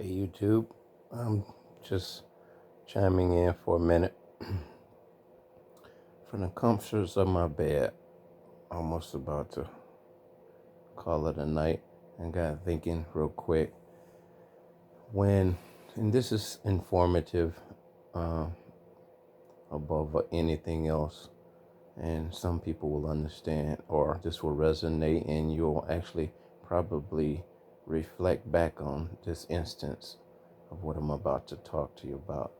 Hey YouTube, I'm just chiming in for a minute. From the comforts of my bed, almost about to call it a night, and got thinking real quick. And this is informative uh, above anything else, and some people will understand, or this will resonate, and you'll actually probably reflect back on this instance of what I'm about to talk to you about.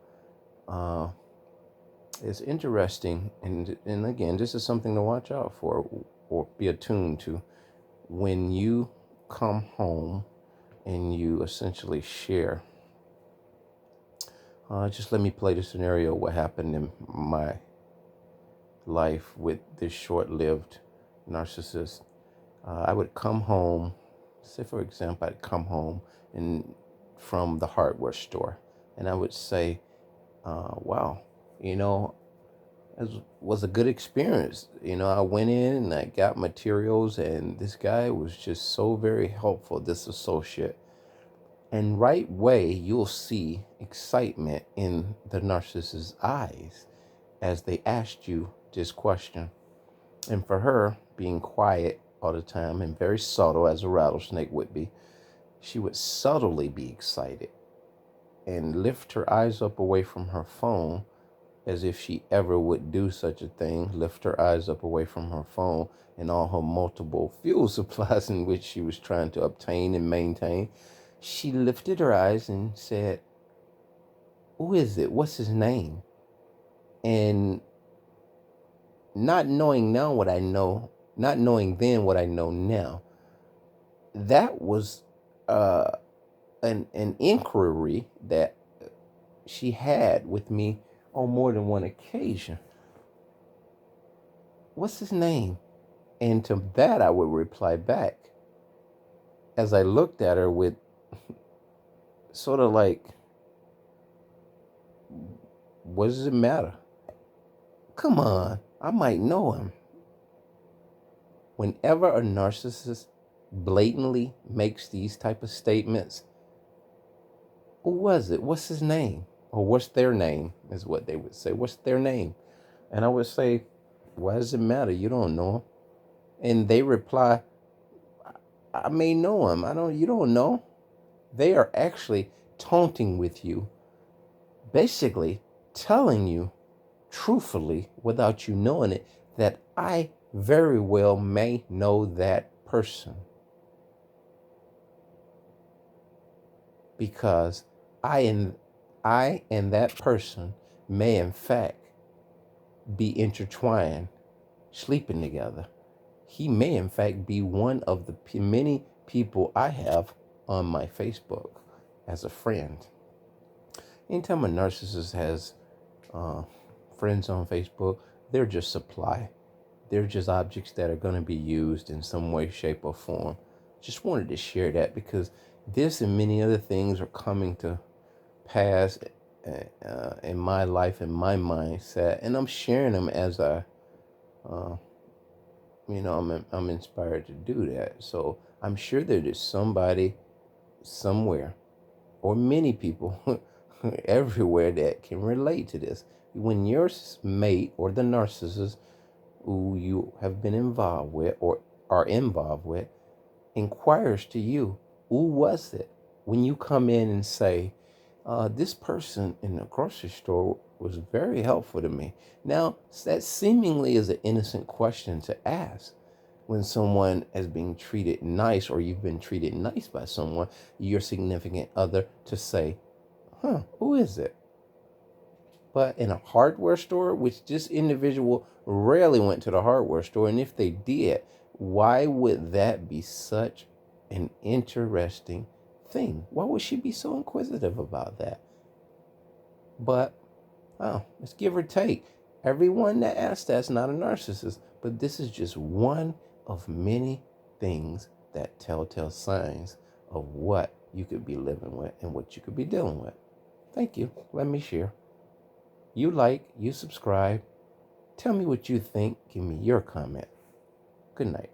It's interesting, and again, this is something to watch out for or be attuned to. When you come home and you essentially share, just let me play the scenario what happened in my life with this short-lived narcissist. I would come home, say for example, I'd come home and from the hardware store, and I would say, wow, you know, it was a good experience. I went in and I got materials, and this guy was just so very helpful, this associate. And right way, you'll see excitement in the narcissist's eyes as they asked you this question. And for her, being quiet all the time and very subtle as a rattlesnake would be, she would subtly be excited and lift her eyes up away from her phone, as if she ever would do such a thing, lift her eyes up away from her phone and all her multiple fuel supplies in which she was trying to obtain and maintain. She lifted her eyes and said, "Who is it? What's his name?" And not knowing now what I know, not knowing then what I know now, that was an inquiry that she had with me on more than one occasion. What's his name? And to that I would reply back as I looked at her with sort of like, what does it matter? Come on, I might know him. Whenever a narcissist blatantly makes these type of statements, who was it? What's his name? Or what's their name is what they would say. What's their name? And I would say, why does it matter? You don't know him. And they reply, I may know him. You don't know. They are actually taunting with you, basically telling you truthfully without you knowing it that I very well may know that person, because I and that person may in fact be intertwined, sleeping together. He may in fact be one of the many people I have on my Facebook as a friend. Anytime a narcissist has friends on Facebook, they're just supply. They're just objects that are going to be used in some way, shape, or form. Just wanted to share that because this and many other things are coming to pass in my life, in my mindset, and I'm sharing them as I'm inspired to do that. So I'm sure that there's somebody somewhere, or many people everywhere that can relate to this. When your mate or the narcissist who you have been involved with or are involved with inquires to you, who was it? When you come in and say, this person in the grocery store was very helpful to me. Now, that seemingly is an innocent question to ask when someone is being treated nice, or you've been treated nice by someone, your significant other, to say, who is it? But in a hardware store, which this individual rarely went to the hardware store, and if they did, why would that be such an interesting thing? Why would she be so inquisitive about that? But, let's give or take. Everyone that asks that's not a narcissist, but this is just one of many things that telltale signs of what you could be living with and what you could be dealing with. Thank you. Let me share. You like, you subscribe. Tell me what you think. Give me your comment. Good night.